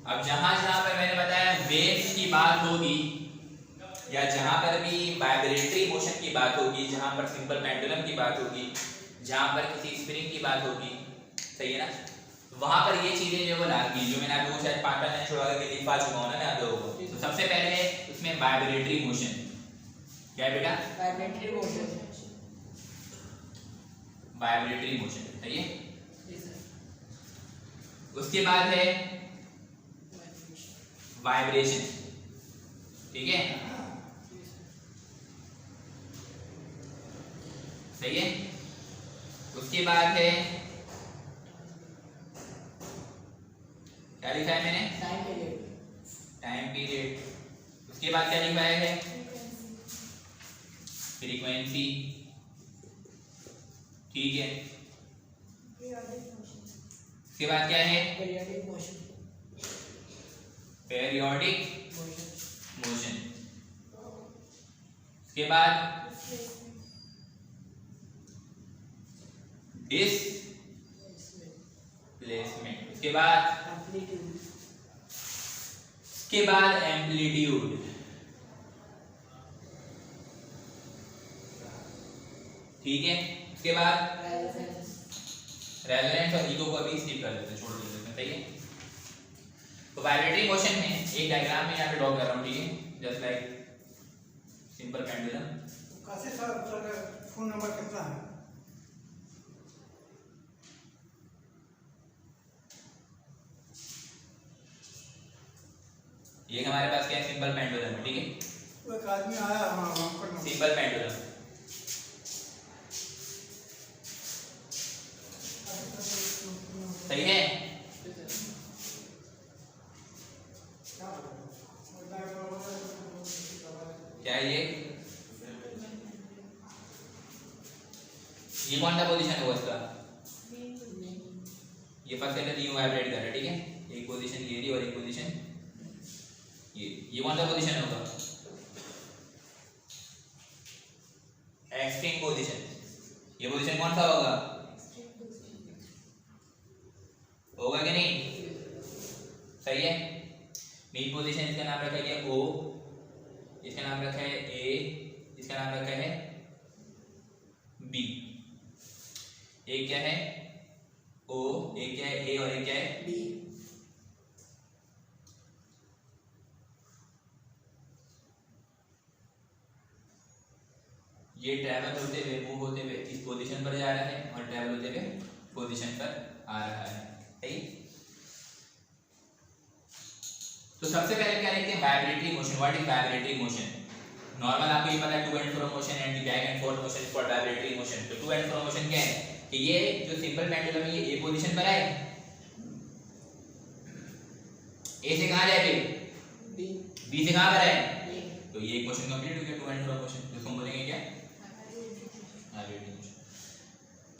अब जहां जहां पर मैंने बताया वेव्स की बात होगी या जहां पर भी वाइब्रेटरी मोशन की बात होगी, जहां पर सिंपल पेंडुलम की बात होगी, जहां पर किसी स्प्रिंग की बात होगी, सही है ना, वहां पर ये चीजें जो लागी जो मैंने आपको शायद 5 लाइन छोड़ा के लिखा चुका हूं ना मैं आप लोगों को। तो सबसे पहले उसमें वाइब्रेटरी मोशन क्या है बेटा? वाइब्रेटरी मोशन, वाइब्रेटरी मोशन, सही है। उसके बाद है वाइब्रेशन, ठीक है, सही है। उसके बाद है क्या लिखा है मैंने? Time period. उसके बाद क्या लिखा है? फ्रीक्वेंसी, ठीक है। उसके बाद क्या है? Periodic motion, periodic motion. उसके बाद डिस्प्लेसमेंट। उसके बाद एम्पलीट्यूड। ठीक है। उसके बाद रेजोनेंस और इको को अभी स्किप कर देते हैं, छोड़ देते हैं, सही है। तो वाइब्रेटरी मोशन में एक डायग्राम में यहाँ पे ड्रॉ कर रहा हूँ, ठीक है, जस्ट लाइक सिंपल पेंडुलम। कैसे सर फोन नंबर कितना है? ये हमारे पास क्या है? सिंपल पेंडुलम, ठीक है। वो एक आदमी आया सिंपल पेंडुलम, सही है। क्या है ये कौन सा पोजीशन होगा इसका? ये फर्स्ट सेकंड न्यू वाइब्रेट कर रहा है, ठीक है। एक पोजीशन ये थी और एक पोजीशन ये कौन सा पोजीशन होगा? Extreme position. ये पोजीशन कौन सा होगा? होगा कि नहीं? सही है। मीन पोजीशन इसका नाम रखा गया ओ, इसका नाम रखा है ए, इसका नाम रखा है बी। एक क्या है? ओ, एक क्या है? ए, और एक क्या है? बी। ये ट्रैवल होते हुए मूव होते हुए इस पोजीशन पर जा रहा है और ट्रैवल होते हुए पोजीशन पर आ रहा है, सही। तो सबसे पहले क्या लिखते हैं? Vibratory motion. What is vibratory motion? Normal आपको ये पता है to and fro motion and back and forth motion is called vibratory motion. तो टू एंड फ्रो मोशन क्या है कि ये जो सिंपल पेंडुलम है ये ए पोजीशन पर है, ए से कहां जाए? बी। बी से कहां पर है? बी। तो ये एक क्वेश्चन कंप्लीट हो गया, टू एंड फ्रो मोशन। जिसको हम बोलेंगे क्या? Vibratory motion.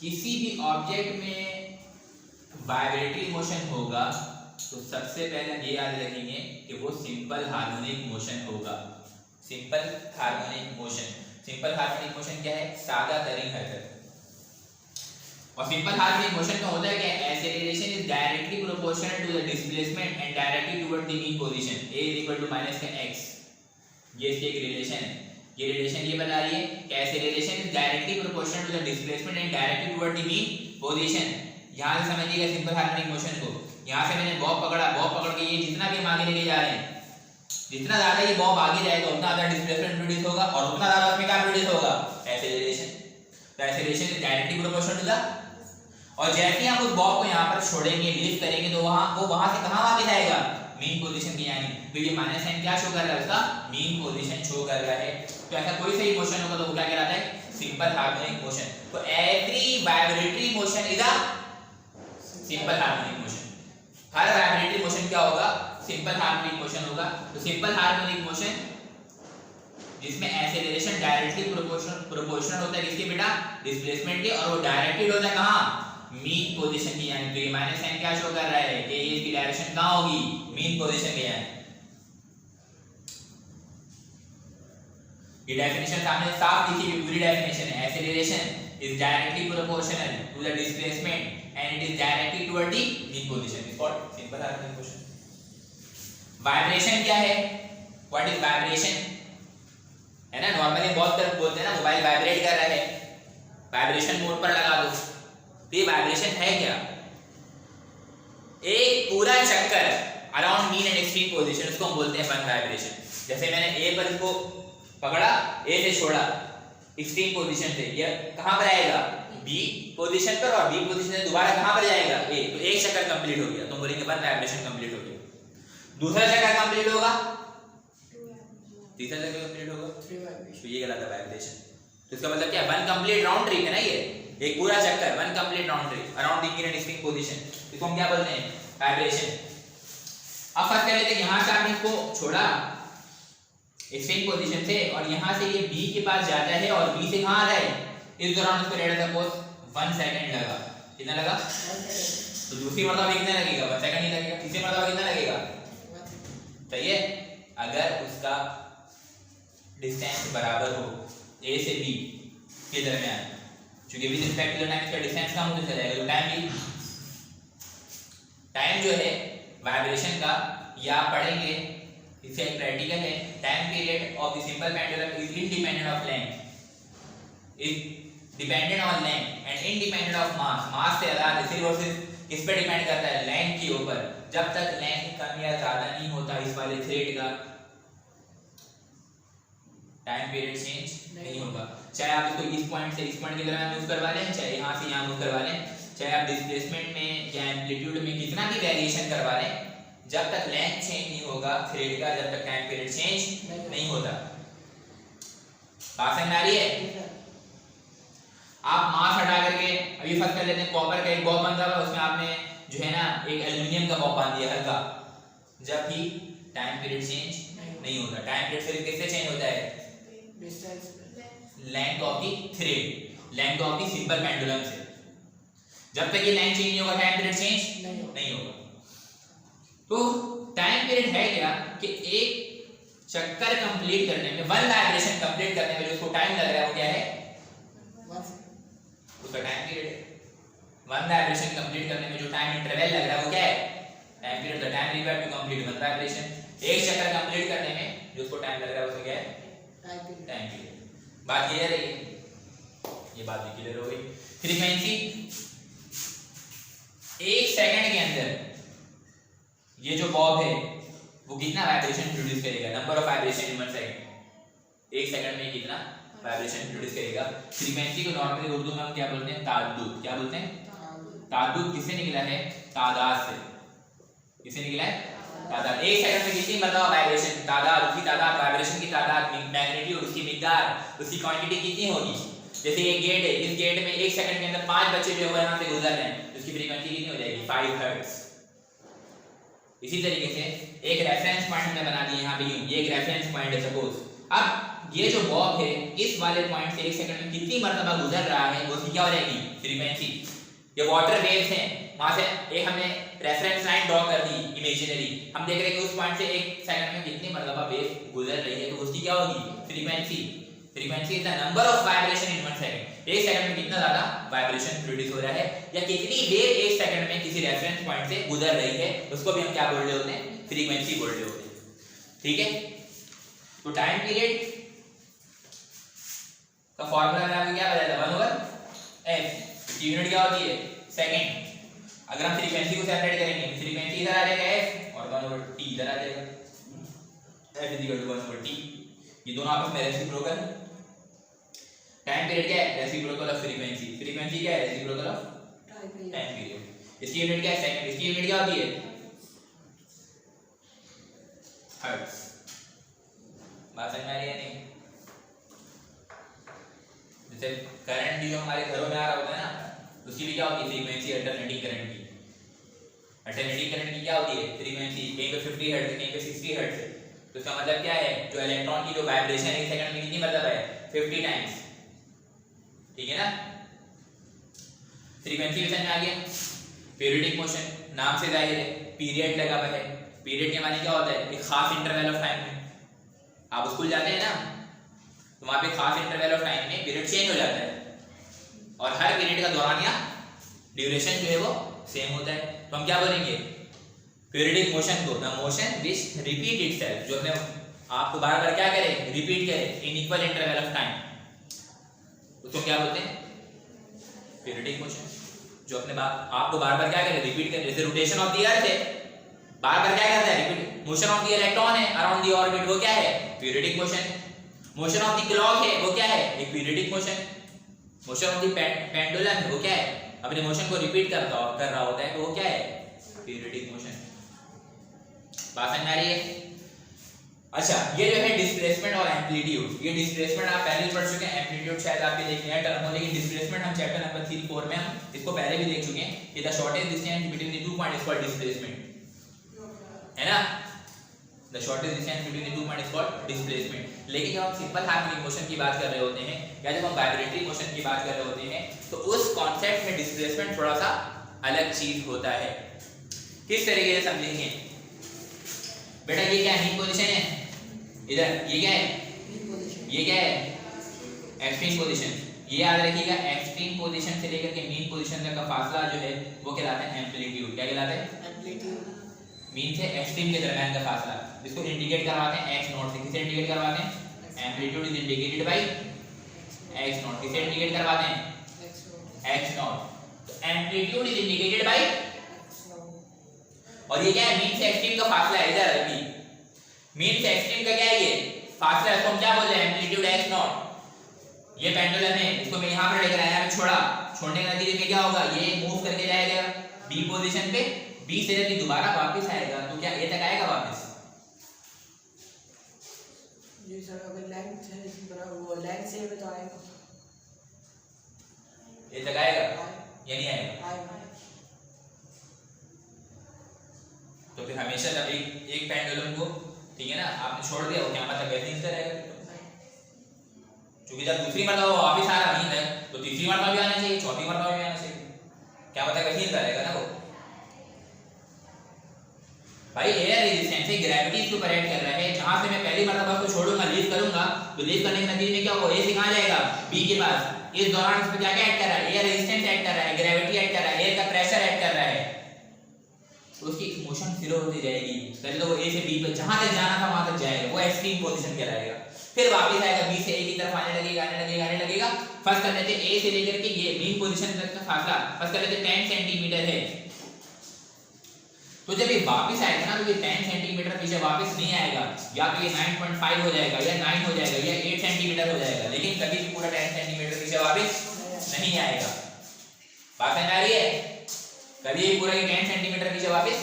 किसी भी ऑब्जेक्ट में वाइब्रेटरी मोशन होगा तो सबसे पहले ये याद रखेंगे कि वो सिंपल हार्मोनिक मोशन होगा। Simple harmonic motion. Simple harmonic motion क्या है? सादा तरीन हरकत। और सिंपल हार्मोनिक मोशन का होता है क्या? Acceleration is directly proportional to the displacement and directly toward the mean position a = -x। ये इसकी एक रिलेशन है। ये रिलेशन ये बता रही है कि acceleration is directly proportional to the displacement and directly toward the mean position. यहां से समझिएगा सिंपल हार्मोनिक मोशन को। यहां से मैंने बॉब पकड़ा, बॉब पकड़ के ये जितना भी हम आगे लेके जा रहे हैं, जितना ज्यादा ये बॉब आगे जाएगा उतना ज्यादा डिस्प्लेसमेंट प्रोड्यूस होगा और उतना ज्यादा उसमें क्या प्रोड्यूस होगा? एक्सेलरेशन। तो acceleration is directly proportional to the, और जैसे ही हम उस बॉब को यहां पर छोड़ेंगे, लिफ्ट करेंगे, तो वो वहां से कहां वापस आएगा? मीन पोजीशन की यानी। तो ये माइनस साइन क्या शो कर रहा है? उसका मीन पोजीशन शो कर रहा है। तो ऐसा कोई सही मोशन होगा तो वो क्या कहलाता है? Simple harmonic motion. तो every vibratory motion is a simple harmonic motion. हर वाइब्रेटरी मोशन क्या होगा? सिंपल हार्मोनिक मोशन होगा। तो सिंपल हार्मोनिक मोशन जिसमें एक्सेलरेशन डायरेक्टली प्रोपोर्शनल होता है किसके बेटा? डिस्प्लेसमेंट के, और वो डायरेक्टेड होता है कहां? मीन पोजीशन की यानी। तो ये माइनस साइन क्या शो कर रहा है कि ये इसकी डायरेक्शन कहां होगी? मीन पोजीशन के यानी। ये डेफिनेशन सामने साफ लिखी हुई पूरी डेफिनेशन है। Acceleration is directly proportional to the displacement and it is directly toward the mean position. It's called simple harmonic motion. Vibration क्या है? What is vibration? है ना, नॉर्मली बहुत तरह बोलते हैं ना मोबाइल वाइब्रेट कर रहा है, वाइब्रेशन मोड पर लगा दो। तो ये वाइब्रेशन है क्या? एक पूरा चक्कर around mean and extreme position, उसको हम बोलते हैं वन वाइब्रेशन। जैसे मैंने ए पर इसको पकड़ा, ए से छोड़ा एक्सट्रीम पोजीशन से, ये कहां पर आएगा? बी पोजीशन पर, और बी पोजीशन से दोबारा कहां पर जाएगा? ए। तो एक चक्कर कंप्लीट हो गया, तो बोलेंगे वन वाइब्रेशन कंप्लीट हो गया। दूसरा चक्कर कंप्लीट होगा, तीसरा चक्कर कंप्लीट होगा, तो ये गलत है वाइब्रेशन। तो इसका मतलब क्या? वन कंप्लीट राउंड ट्रिप है ना, ये एक पूरा चक्कर, one complete round trip around the mean and extreme position, इसको हम क्या बोलते हैं? वाइब्रेशन। अब फर्स्ट कर लेते हैं, यहां से आपने इसको छोड़ा एक्सट्रीम पोजीशन से, और यहां से ये बी के पास जाता है, और बी से कहां आ रहा है? इस दौरान उसको लेट सपोज 1 सेकंड लगा। कितना लगा? तो दूसरी मरतबा कितना लगेगा? 1 सेकंड ही लगेगा। तीसरी मरतबा कितना लगेगा? सही है। अगर उसका डिस्टेंस बराबर हो ए से बी के दरमियान, क्योंकि with respect to the time इसका डिस्टेंस कम होता जाएगा, तो टाइम जो है वाइब्रेशन का, या आप पढ़ेंगे इससे एक प्रैक्टिकल है, time period of the simple pendulum is independent of length, is dependent on length and independent of mass. Mass से आजाद रिसोर्सेज किस पे डिपेंड करता है? लेंथ के ऊपर। जब तक लेंथ कम या ज्यादा नहीं होता इस वाले थ्रेड का, टाइम पीरियड चेंज नहीं होगा। चाहे आप इसको इस पॉइंट से इस पॉइंट की तरह मूव करवा लें, चाहे यहाँ से यहाँ मूव करवा लें, चाहे आप डिस्प्लेसमेंट में या एम्पलीट्यूड में कितना भी वेरिएशन करवा लें, जब तक लेंथ चेंज नहीं होगा थ्रेड का, जब तक टाइम पीरियड चेंज नहीं होता। बात समझ में आ रही है? आप मास हटा करके अभी फर्स्ट कर लेते हैं, कॉपर का एक बॉब बन रहा है, उसमें आपने जो है ना एक एल्युमिनियम का बॉब बांध दिया हल्का, जब भी टाइम पीरियड चेंज नहीं होता। टाइम पीरियड फिर किससे चेंज होता है? Length of the thread, length of the simple pendulum से। जब तक ये लेंथ चेंज नहीं होगा टाइम पीरियड चेंज नहीं होगा। तो टाइम पीरियड है क्या? कि एक चक्कर कंप्लीट करने में, वन वाइब्रेशन कंप्लीट करने में जो उसको टाइम लग रहा है वो क्या है? उसका टाइम पीरियड है। वन वाइब्रेशन कंप्लीट करने में जो टाइम इंटरवल लग रहा है वो क्या है? Time period. The time required to complete one vibration. एक चक्कर कंप्लीट करने में जो उसको टाइम लग रहा है उसको क्या है? Time period. बात क्लियर है? ये बात भी क्लियर हो गई। फ्रीक्वेंसी, एक सेकंड के अंदर ये जो बॉब है वो कितना वाइब्रेशन प्रोड्यूस करेगा? Number of vibration in 1 second. एक सेकंड में कितना वाइब्रेशन प्रोड्यूस करेगा? फ्रीक्वेंसी को नॉर्मली उर्दू में हम क्या बोलते हैं? ताद्दुद। क्या बोलते हैं? ताद्दुद किससे निकला है? तादाद से। किससे निकला है? तादाद। एक सेकंड में कितनी मरतबा वाइब्रेशन? तादाद, उसकी तादाद, वाइब्रेशन की तादाद, मैग्नीट्यूड, उसकी मिकदार, उसकी क्वांटिटी कितनी होगी? जैसे ये गेट है, इस गेट में एक सेकंड के अंदर 5 बच्चे जो है यहाँ से गुजर रहे हैं, उसकी फ्रीक्वेंसी कितनी हो जाएगी? 5 हर्ट्ज। इसी तरीके से एक रेफरेंस पॉइंट में बना दिए यहाँ पे, ये एक रेफरेंस पॉइंट है सपोज। अब ये जो बॉब है इस वाले पॉइंट से एक सेकंड में कितनी मरतबा गुजर रहा है वो क्या हो जाएगी? फ्रीक्वेंसी। ये वाटर वेव्स हैं, वहां से एक हमने रेफरेंस लाइन ड्रॉ कर दी इमेजिनरी, हम देख रहे हैं कि उस पॉइंट से एक सेकंड में कितनी मरतबा वेव गुजर रही है, तो उसकी क्या होगी? Frequency. Frequency is the number of vibration in 1 second. एक सेकंड में कितना ज्यादा वाइब्रेशन प्रोड्यूस हो रहा है, या कितनी वेव एक सेकंड में किसी रेफरेंस पॉइंट से गुजर रही है, उसको भी हम क्या बोल रहे होते हैं? फ्रीक्वेंसी बोल रहे होते हैं। ठीक है, तो टाइम पीरियड का फार्मूला मैंने आपको क्या बताया था? 1/f। यूनिट क्या होती है? सेकंड। अगर हम फ्रीक्वेंसी को सेपरेट करेंगे, फ्रीक्वेंसी इधर आ जाएगा f और 1/t इधर आ जाएगा, f = 1/t। ये दोनों आपस में रेसिप्रोकल है। टाइम पीरियड क्या है? Reciprocal of frequency. फ्रीक्वेंसी क्या है? Reciprocal of time period. इसकी यूनिट क्या है? सेकंड। इसकी यूनिट क्या होती है? हर्ट्ज। बात समझ में आ रही है नहीं? जैसे करंट जो हमारे घरों में आ रहा होता है ना, उसकी भी क्या होती है? फ्रीक्वेंसी अल्टरनेटिंग करंट की। अल्टरनेटिंग करंट की क्या होती है? फ्रीक्वेंसी कहीं पे 50 हर्ट्ज, कहीं पे 60 हर्ट्ज है। तो इसका मतलब क्या है? जो इलेक्ट्रॉन की जो वाइब्रेशन एक सेकंड में कितनी मतलब है? 50 टाइम्स। ठीक है ना? फ्रीक्वेंसी समझ में आ गया। पीरियडिक मोशन, नाम से जाहिर है पीरियड लगा हुआ है। पीरियड के माने क्या होता है? एक खास इंटरवल ऑफ टाइम में आप स्कूल जाते हैं ना, तो वहां पे खास इंटरवल ऑफ टाइम में पीरियड चेंज हो जाता है, और हर पीरियड का दौरानिया ड्यूरेशन जो है वो सेम होता है। तो हम क्या बोलेंगे? पीरियडिक मोशन को, the motion which repeat itself, जो अपने आपको बार-बार क्या करे, रिपीट करे in equal interval of time, उसको क्या बोलते हैं, पीरियडिक मोशन। जो अपने आपको बार-बार क्या करे, रिपीट करे, जैसे रोटेशन ऑफ द अर्थ है, बार-बार क्या करता है, repeat. Motion of the electron है अराउंड द ऑर्बिट, वो क्या है, periodic motion. Motion of the clock है, वो क्या है, एक periodic motion. Motion of the pendulum है, वो क्या है, अपने मोशन को रिपीट कर रहा होता है, तो वो क्या है, पीरियडिक मोशन। बात समझ आ रही है? अच्छा, ये जो है डिस्प्लेसमेंट और एम्पलीट्यूड, ये डिस्प्लेसमेंट आप पहले पढ़ चुके हैं, एम्पलीट्यूड शायद आपके देखने आया टर्म हो, लेकिन डिस्प्लेसमेंट हम चैप्टर नंबर 3-4 में हम इसको पहले भी देख चुके हैं कि the shortage distance between the 2 point is called displacement, है ना। The shortage distance between the 2 point is called displacement. लेकिन जब हम सिंपल हार्मोनिक मोशन की बात कर रहे होते हैं या जब हम वाइब्रेटरी मोशन की बात कर रहे होते हैं, तो उस कॉन्सेप्ट में डिस्प्लेसमेंट थोड़ा सा अलग चीज होता है। किस तरीके से समझेंगे बेटा, ये क्या है, मीन पोजीशन है, इधर ये क्या है, ये क्या है, एक्सट्रीम पोजीशन। ये याद रखिएगा, एक्सट्रीम पोजीशन से लेकर के मीन पोजीशन तक का फासला जो है वो कहलाता है एम्पलीट्यूड। क्या कहलाता है, एम्पलीट्यूड। मीन से एक्सट्रीम के दरमियान का फासला, जिसको इंडिकेट करवाते हैं x नॉट से। किसे इंडिकेट करवाते हैं, amplitude is indicated by x not. किसे इंडिकेट करवाते हैं, x नॉट। तो एम्पलीट्यूड इज इंडिकेटेड बाय, और ये क्या है, मीन से एक्सट्रीम का फासला है। इधर अभी मीन से एक्सट्रीम का क्या है, ये फासला है, तो हम क्या बोल रहे हैं, एम्पलीट्यूड x नॉट। ये पेंडुलम है, इसको मैं यहां पर लेकर आया, मैं छोड़ने के नतीजे में क्या होगा, ये मूव करके जाएगा b पोजीशन पे, b से जब दोबारा वापस आएगा तो क्या a तक आएगा वापस, जी सर, अगर लेंथ है वो लेंथ से तो आएगा, a तक आएगा या नहीं आएगा। आएगा। तो फिर हमेशा जब एक पेंडुलम को, ठीक है ना, आपने छोड़ दिया, वो क्या मतलब वैसे ही रहेगा, क्योंकि जब दूसरी मरतबा वापस आ रहा है तो तीसरी मरतबा भी आना चाहिए, चौथी मरतबा भी आना चाहिए, क्या पता वैसे ही रहेगा ना वो। भाई एयर रेजिस्टेंस है, ग्रेविटी इसके ऊपर ऐड कर रहा है, जहां से मैं पहली मरतबा को छोड़ूंगा, लीव करूंगा, तो लीव करने के नतीजे में क्या होगा, ए से कहां जाएगा, बी के पास। इस दौरान इस पे क्या क्या ऐड कर रहा है, एयर रेजिस्टेंस ऐड कर रहा है, ग्रेविटी ऐड कर रहा है, एयर का प्रेशर ऐड कर रहा है, तो उसकी मोशन स्लो होती जाएगी। पहले तो वो ए से बी पे जहां तक जाना था वहां तक जाएगा, वो एक्सट्रीम पोजीशन कहलाएगा। फिर वापस आएगा, बी से ए की तरफ आने लगेगा। फर्स्ट कर लेते ए से लेकर के ये मीन पोजीशन तक का फासला फर्स्ट कर लेते 10 सेंटीमीटर है। तो जब ये वापस आएगा ना, तो ये 10 सेंटीमीटर पीछे वापस नहीं आएगा, या तो ये 9.5 हो जाएगा, या 9 हो जाएगा, या 8 सेंटीमीटर हो जाएगा, लेकिन कभी भी पूरा 10 सेंटीमीटर पीछे वापस नहीं आएगा। बात समझ आ रही है, कभी पूरा 10 सेंटीमीटर पीछे वापस।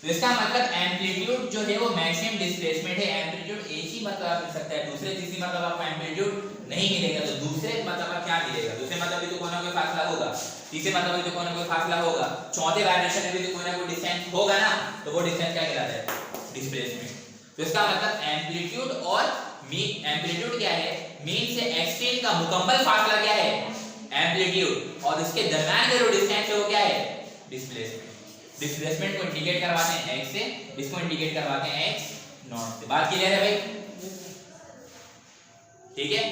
तो इसका मतलब एम्पलीट्यूड जो है वो मैक्सिमम डिस्प्लेसमेंट है। एम्पलीट्यूड एक ही मतलब मिल सकता है, दूसरे तीसरी मतलब आपको एम्पलीट्यूड नहीं मिलेगा। तो दूसरे मतलब क्या मिलेगा, दूसरे मतलब भी तो कोई ना कोई फासला होगा, तीसरे मतलब भी तो कोई ना कोई फासला होगा, चौथे वाइब्रेशन में भी तो कोई ना कोई डिस्टेंस होगा ना, तो वो डिस्टेंस क्या कहलाता है, डिस्प्लेसमेंट। तो इसका मतलब एम्पलीट्यूड और मीन, एम्पलीट्यूड क्या है, मीन से एक्सट्रीम का मुकम्मल फासला क्या है, एम्पलीट्यूड, और इसके दरमियान का जो डिस्टेंस है वो क्या है, डिस्प्लेसमेंट। डिस्प्लेसमेंट को इंडिकेट करवाते हैं x से, इसको इंडिकेट करवाते हैं x नॉट से। बात क्लियर है भाई, ठीक है।